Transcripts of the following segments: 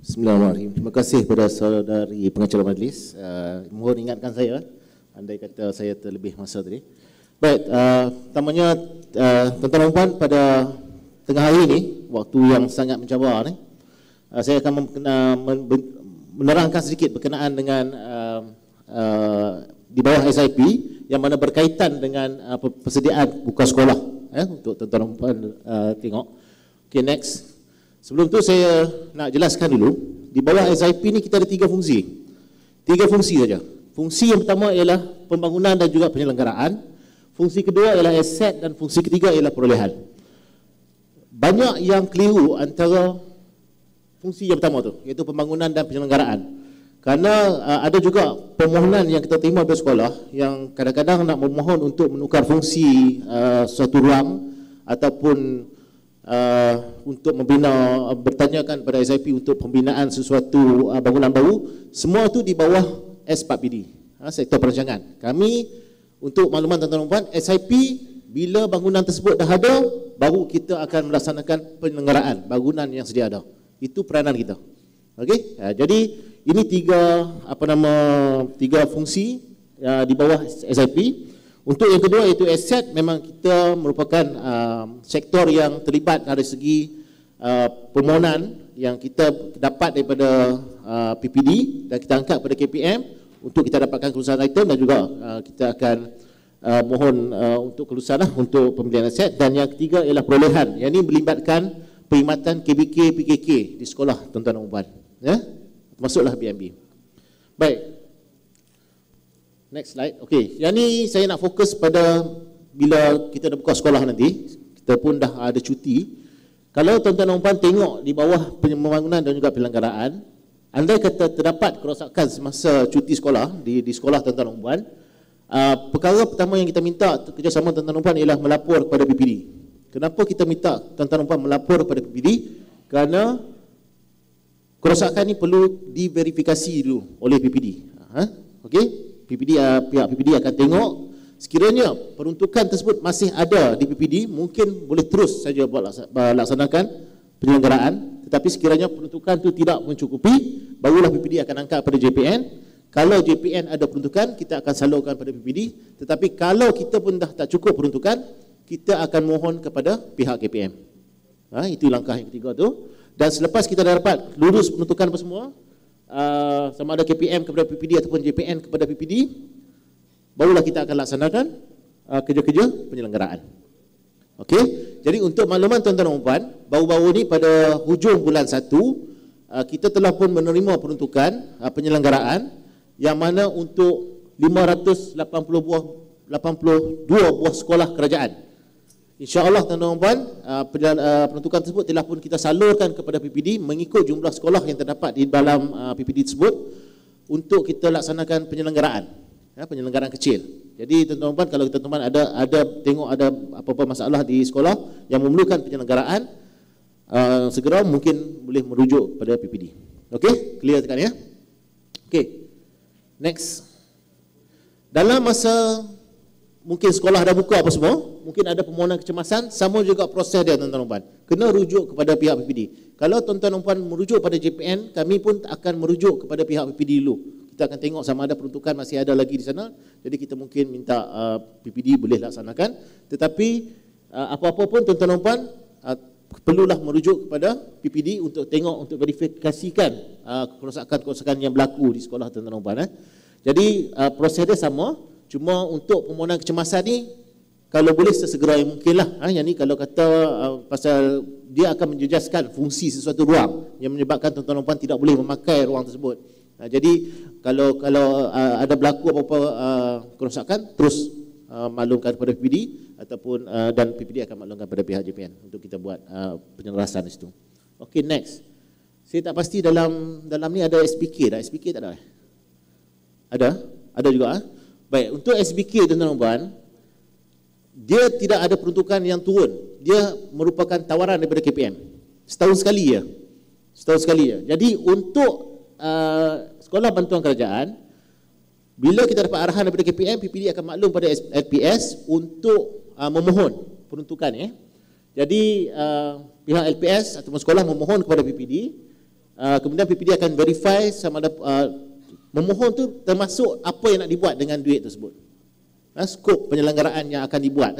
Bismillahirrahmanirrahim. Terima kasih kepada saudari pengacara majlis. Mohon ingatkan saya, andai kata saya terlebih masa tadi. Baik, pertamanya tuan-tuan dan puan, pada tengah hari ini, waktu yang sangat mencabar ni, saya akan menerangkan sedikit berkenaan dengan di bawah SIP yang mana berkaitan dengan persediaan buku sekolah untuk tuan-tuan dan puan tengok. Okay, next. Sebelum tu saya nak jelaskan dulu, di bawah SIP ni kita ada 3 fungsi. 3 fungsi saja. Fungsi yang pertama ialah pembangunan dan juga penyelenggaraan. Fungsi kedua ialah aset dan fungsi ketiga ialah perolehan. Banyak yang keliru antara fungsi yang pertama tu, iaitu pembangunan dan penyelenggaraan. Kerana ada juga permohonan yang kita terima dari sekolah yang kadang-kadang nak memohon untuk menukar fungsi suatu ruang ataupun untuk membina, bertanyakan pada SIP untuk pembinaan sesuatu bangunan baru. Semua itu di bawah S4PD, sektor perancangan. Kami, untuk makluman tuan-tuan dan puan, SIP bila bangunan tersebut dah ada, baru kita akan melaksanakan penyelenggaraan bangunan yang sedia ada. Itu peranan kita. Okey, jadi ini 3 fungsi di bawah SIP. Untuk yang kedua iaitu aset, memang kita merupakan sektor yang terlibat dari segi permohonan yang kita dapat daripada PPD dan kita angkat pada KPM untuk kita dapatkan kelulusan item, dan juga kita akan mohon untuk kelulusan untuk pembelian aset. Dan yang ketiga ialah perolehan, yang ini melibatkan perkhidmatan KBK, PKK di sekolah tuan-tuan dan puan, ya, termasuklah BMB. Baik. Next slide. Okey, yang ni saya nak fokus pada bila kita dah buka sekolah nanti, kita pun dah ada cuti. Kalau tuan-tuan dan puan tengok di bawah pembangunan dan juga penyelenggaraan, andai kata terdapat kerosakan semasa cuti sekolah di sekolah tuan-tuan dan puan, perkara pertama yang kita minta kerjasama tuan-tuan dan puan ialah melapor kepada PPD. Kenapa kita minta tuan-tuan dan puan melapor kepada PPD? Kerana kerosakan ni perlu diverifikasi dulu oleh PPD. Okey? Pihak PPD akan tengok, sekiranya peruntukan tersebut masih ada di PPD, mungkin boleh terus saja laksanakan penyelenggaraan. Tetapi sekiranya peruntukan itu tidak mencukupi, barulah PPD akan angkat pada JPN. Kalau JPN ada peruntukan, kita akan salurkan pada PPD. Tetapi kalau kita pun dah tak cukup peruntukan, kita akan mohon kepada pihak KPM. Itu langkah yang ketiga tu. Dan selepas kita dah dapat lurus peruntukan apa semua, sama ada KPM kepada PPD ataupun JPN kepada PPD, barulah kita akan laksanakan kerja-kerja penyelenggaraan. Okey, jadi untuk makluman tuan-tuan dan puan, baru-baru ni pada hujung bulan 1 kita telah pun menerima peruntukan penyelenggaraan yang mana untuk 582 buah sekolah kerajaan. InsyaAllah tuan-tuan dan puan, peruntukan tersebut telah pun kita salurkan kepada PPD mengikut jumlah sekolah yang terdapat di dalam PPD tersebut untuk kita laksanakan penyelenggaraan, penyelenggaraan kecil. Jadi tuan-tuan dan puan, kalau tuan-tuan ada tengok ada apa-apa masalah di sekolah yang memerlukan penyelenggaraan, segera mungkin boleh merujuk pada PPD. Okey, clear tekan ya? Okey, next. Dalam masa mungkin sekolah dah buka apa semua, mungkin ada permohonan kecemasan, sama juga proses dia tuan-tuan dan puan. Kena rujuk kepada pihak PPD. Kalau tuan-tuan dan puan merujuk pada JPN, kami pun akan merujuk kepada pihak PPD dulu. Kita akan tengok sama ada peruntukan masih ada lagi di sana. Jadi kita mungkin minta PPD boleh laksanakan. Tetapi apa-apa pun tuan-tuan dan puan perlulah merujuk kepada PPD untuk tengok, untuk verifikasikan kerosakan-kerosakan yang berlaku di sekolah tuan-tuan dan puan. Jadi proses dia sama. Cuma untuk permohonan kecemasan ni, kalau boleh sesegera yang mungkin lah. Yang ni kalau kata pasal dia akan menjejaskan fungsi sesuatu ruang yang menyebabkan tuan-tuan dan puan tidak boleh memakai ruang tersebut. Jadi kalau ada berlaku apa-apa kerosakan, terus maklumkan kepada PPD ataupun dan PPD akan maklumkan kepada pihak JPN untuk kita buat penyelarasan di situ. Okey, next. Saya tak pasti dalam ni ada SPK tak? SPK tak ada? Ada juga. Baik, untuk SBK tuan-tuan dan puan, dia tidak ada peruntukan yang turun. Dia merupakan tawaran daripada KPM. Setahun sekali ya. Jadi untuk sekolah bantuan kerajaan, bila kita dapat arahan daripada KPM, PPD akan maklum pada LPS untuk memohon peruntukan Jadi pihak LPS atau sekolah memohon kepada PPD, kemudian PPD akan verify sama ada memohon tu termasuk apa yang nak dibuat dengan duit tersebut. Skop penyelenggaraan yang akan dibuat.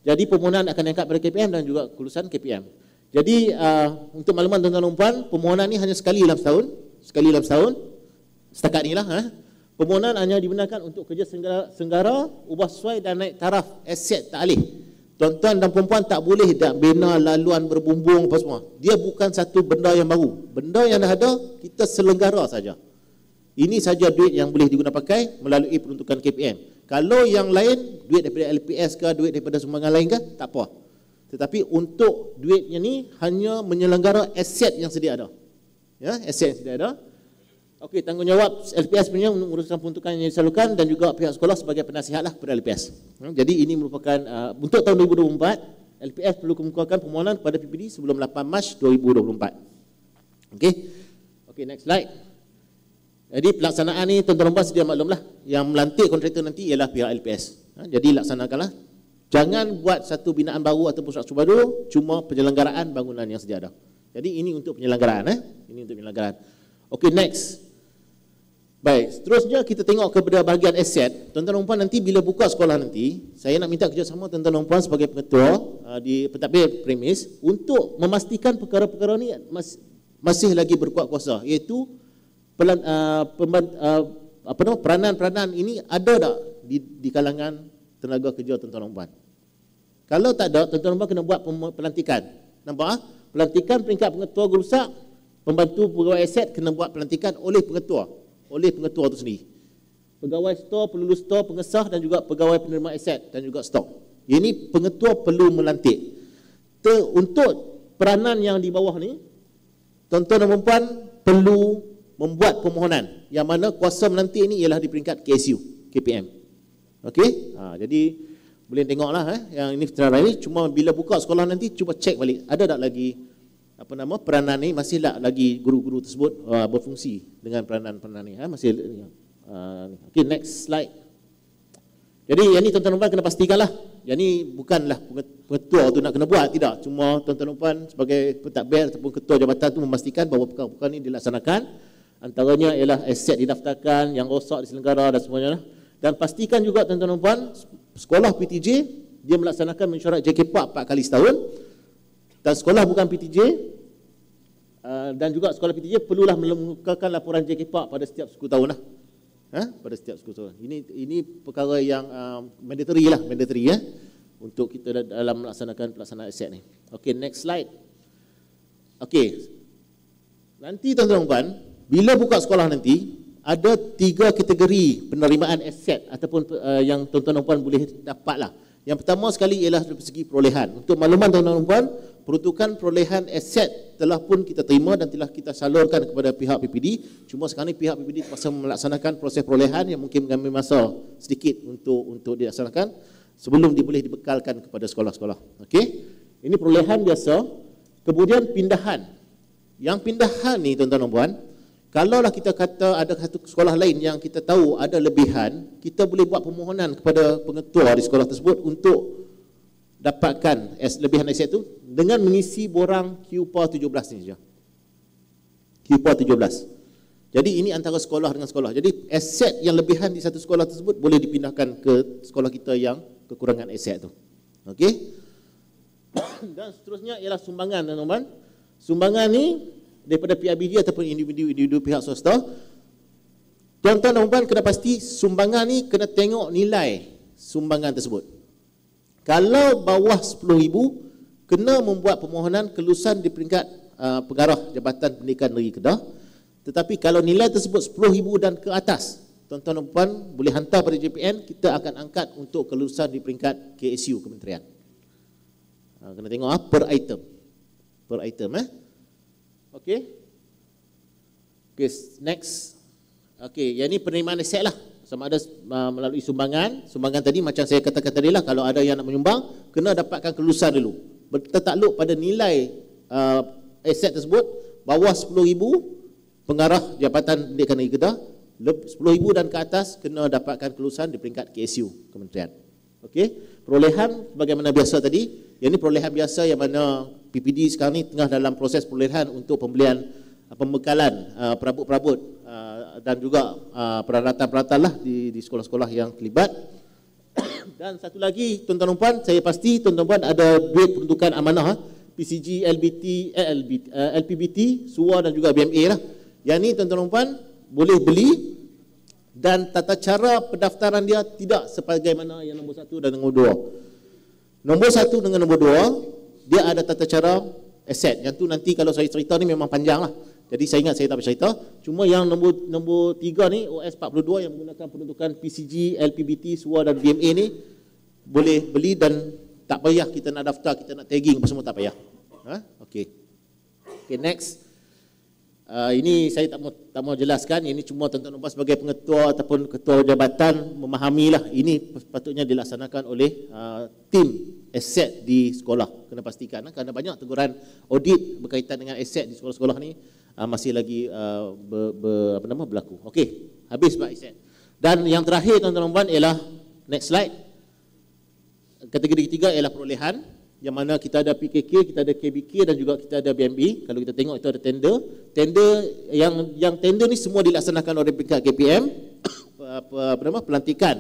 Jadi permohonan akan diangkat pada KPM dan juga kelulusan KPM. Jadi untuk makluman tuan-tuan dan puan, permohonan ni hanya sekali dalam setahun. Setakat ni lah. Permohonan hanya digunakan untuk kerja senggara, ubah sesuai dan naik taraf aset ta'alih. Tuan-tuan dan puan-puan tak boleh dah bina laluan berbumbung apa semua. Dia bukan satu benda yang baru. Benda yang dah ada, kita selenggara saja. Ini saja duit yang boleh digunakan pakai melalui peruntukan KPM. Kalau yang lain, duit daripada LPS ke, duit daripada sumbangan lain ke, tak apa. Tetapi untuk duitnya ni hanya menyelenggara aset yang sedia ada. Aset yang sedia ada. Okey, tanggungjawab LPS punya urusan peruntukan yang disalurkan dan juga pihak sekolah sebagai penasihatlah kepada LPS. Jadi ini merupakan untuk tahun 2024, LPS perlu kemukakan permohonan kepada PPD sebelum 8 Mac 2024. Okey, next slide. Jadi pelaksanaan ni tuan-tuan dan puan sedia maklumlah, yang melantik kontraktor nanti ialah pihak LPS. Jadi laksanakanlah. Jangan buat satu binaan baru ataupun struktur baru, cuma penyelenggaraan bangunan yang sedia ada. Jadi ini untuk penyelenggaraan. Ini untuk penyelenggaraan. Okey, next. Baik, seterusnya kita tengok kepada bahagian aset. Tuan-tuan dan puan, nanti bila buka sekolah nanti, saya nak minta kerjasama tuan-tuan dan puan sebagai pengetua di pentadbir premis untuk memastikan perkara-perkara ni masih lagi berkuat kuasa, iaitu peranan-peranan ini ada tak di kalangan tenaga kerja tuan-tuan dan puan. Kalau tak ada, tuan-tuan dan puan kena buat pelantikan. Nampak? Pelantikan peringkat pengetua guru besar, pembantu pegawai aset kena buat pelantikan oleh pengetua itu sendiri. Pegawai stor, pelulus stor, pengesah dan juga pegawai penerima aset dan juga stok. Ini pengetua perlu melantik. Untuk peranan yang di bawah ni, tuan-tuan dan puan perlu membuat permohonan yang mana kuasa melantik ini ialah di peringkat KSU, KPM. Okey? Jadi boleh tengoklah yang ini secara ini, cuma bila buka sekolah nanti cuba cek balik ada tak lagi peranan ni, masih tak lagi guru-guru tersebut berfungsi dengan peranan-peranan ni masih okey, next slide. Jadi yang ni tuan-tuan dan puan kena pastikanlah, yang ni bukanlah pengetua tu nak kena buat, tidak, cuma tuan-tuan dan puan sebagai pentadbir ataupun ketua jabatan tu memastikan bahawa perkara-perkara ni dilaksanakan. Antaranya ialah aset didaftarkan, yang rosak diselenggara dan semuanya. Dan pastikan juga tuan-tuan dan puan, sekolah PTJ dia melaksanakan mesyuarat JK4 4 kali setahun. Dan sekolah bukan PTJ dan juga sekolah PTJ perlulah mengemukakan laporan JK4 pada setiap 10 tahun lah. Pada setiap 10 tahun. Ini perkara yang mandatory untuk kita dalam melaksanakan pelaksanaan aset ni. Okey, next slide. Okey. Nanti tuan-tuan dan puan, bila buka sekolah nanti ada 3 kategori penerimaan aset ataupun yang tuan-tuan dan puan boleh dapatlah. Yang pertama sekali ialah dari segi perolehan. Untuk makluman tuan-tuan dan puan, peruntukan perolehan aset telah pun kita terima dan telah kita salurkan kepada pihak PPD. Cuma sekarang ni pihak PPD terpaksa melaksanakan proses perolehan yang mungkin mengambil masa sedikit untuk dilaksanakan sebelum dia boleh dibekalkan kepada sekolah-sekolah. Okey? Ini perolehan biasa. Kemudian pindahan. Yang pindahan ni tuan-tuan dan puan, kalaulah kita kata ada satu sekolah lain yang kita tahu ada lebihan, kita boleh buat permohonan kepada pengetua di sekolah tersebut untuk dapatkan lebihan aset itu dengan mengisi borang QPA 17 ni saja. QPA 17. Jadi ini antara sekolah dengan sekolah. Jadi aset yang lebihan di satu sekolah tersebut boleh dipindahkan ke sekolah kita yang kekurangan aset tu. Okey? Dan seterusnya ialah sumbangan, teman-teman. Sumbangan ni daripada PIBG ataupun individu pihak swasta. Tuan-tuan dan puan kena pasti sumbangan ni kena tengok nilai sumbangan tersebut. Kalau bawah 10,000, kena membuat permohonan kelulusan di peringkat pengarah Jabatan Pendidikan Negeri Kedah. Tetapi kalau nilai tersebut 10,000 dan ke atas, tuan-tuan dan puan boleh hantar pada JPN, kita akan angkat untuk kelulusan di peringkat KSU Kementerian. Kena tengok per item. Okey. Okey, next. Okey, yang ni penerimaan aset lah. Sama ada melalui sumbangan. Sumbangan tadi macam saya katakan tadi lah, kalau ada yang nak menyumbang, kena dapatkan kelulusan dulu. Bertakluk pada nilai aset tersebut, bawah 10,000, pengarah Jabatan Pendidikan Negeri Kedah, 10,000 dan ke atas kena dapatkan kelulusan di peringkat KSU Kementerian. Okey. perolehan bagaimana biasa tadi. Yang ini perolehan biasa yang mana PPD sekarang ni tengah dalam proses perolehan untuk pembelian pembekalan perabot-perabot dan juga peralatan-peralatan lah di sekolah-sekolah yang terlibat. Dan satu lagi tuan-tuan dan puan, saya pasti tuan-tuan dan puan ada duit peruntukan amanah PCG, LPBT, SUA dan juga BMA lah. Yang ni tuan-tuan dan puan boleh beli dan tata cara pendaftaran dia tidak sebagaimana yang nombor 1 dan nombor 2. Nombor 1 dengan nombor 2 dia ada tata cara aset. Yang tu nanti kalau saya cerita ni memang panjang lah. Jadi saya ingat saya tak bercerita. Cuma yang nombor 3 ni OS 42 yang menggunakan penuntukan PCG, LPBT, SUA dan BMA ni boleh beli dan tak payah kita nak daftar, kita nak tagging apa semua tak payah. Okey. Okey, next. Ini saya tak mau jelaskan. Ini cuma tuan-tuan dan puan sebagai pengetua ataupun ketua jabatan memahamilah. Ini sepatutnya dilaksanakan oleh tim aset di sekolah. Kena pastikan kerana banyak teguran audit berkaitan dengan aset di sekolah-sekolah ni masih lagi berlaku. Okey, habis bab aset. Dan yang terakhir tuan-tuan dan puan ialah next slide. Kategori ketiga ialah perolehan, yang mana kita ada PKK, kita ada KBK dan juga kita ada BMB. Kalau kita tengok itu ada tender. Tender yang tender ni semua dilaksanakan oleh peringkat KPM, pelantikan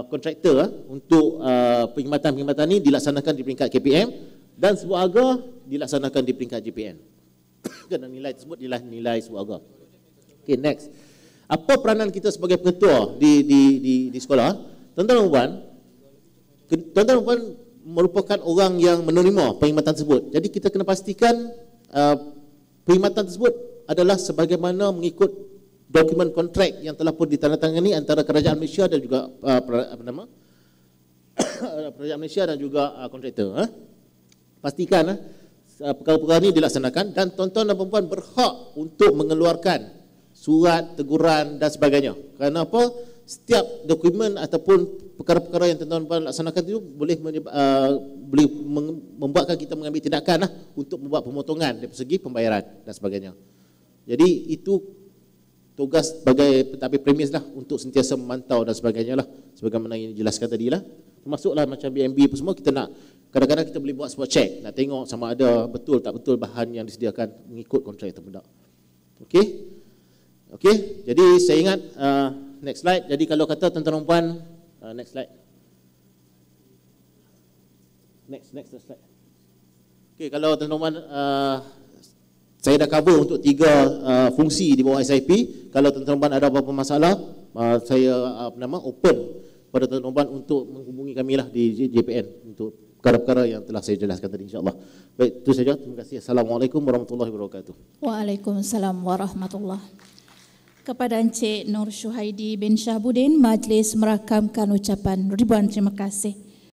kontraktor untuk perkhidmatan-perkhidmatan ni dilaksanakan di peringkat KPM dan sebuah harga dilaksanakan di peringkat JPN. Kerana nilai tersebut ialah nilai sebuah harga. Okay, next. Apa peranan kita sebagai pengetua di sekolah? Tuan-tuan dan puan merupakan orang yang menerima perkhidmatan tersebut. Jadi kita kena pastikan perkhidmatan tersebut adalah sebagaimana mengikut dokumen kontrak yang telah pun ditandatangani antara Kerajaan Malaysia dan juga Kerajaan Malaysia dan juga kontraktor. Pastikan perkara-perkara ini dilaksanakan dan tuan-tuan dan puan berhak untuk mengeluarkan surat teguran dan sebagainya. Kerana apa? Setiap dokumen ataupun perkara-perkara yang tuan-tuan dan puan laksanakan itu boleh membuatkan kita mengambil tindakan untuk membuat pemotongan dari segi pembayaran dan sebagainya. Jadi itu tugas sebagai pentadbir premis lah untuk sentiasa memantau dan sebagainya lah, sebagaimana yang dijelaskan tadi lah. Termasuklah macam BMB apa semua, kita nak kadang-kadang kita boleh buat sebuah cek, nak tengok sama ada betul tak betul bahan yang disediakan mengikut kontrak atau tidak. Okey, jadi saya ingat next slide. Jadi kalau kata tuan-tuan dan puan, next slide. Next slide. Okey, kalau tuan-tuan dan puan, saya dah cover untuk 3 fungsi di bawah SIP. Kalau tuan-tuan dan puan ada apa-apa masalah, saya open pada tuan-tuan dan puan untuk menghubungi kami lah di JPN untuk perkara-perkara yang telah saya jelaskan tadi, insya-Allah. Baik, itu saja. Terima kasih. Assalamualaikum warahmatullahi wabarakatuh. Waalaikumsalam warahmatullahi. Kepada Encik Nur Syuhaidi bin Syahbudin, majlis merakamkan ucapan ribuan terima kasih.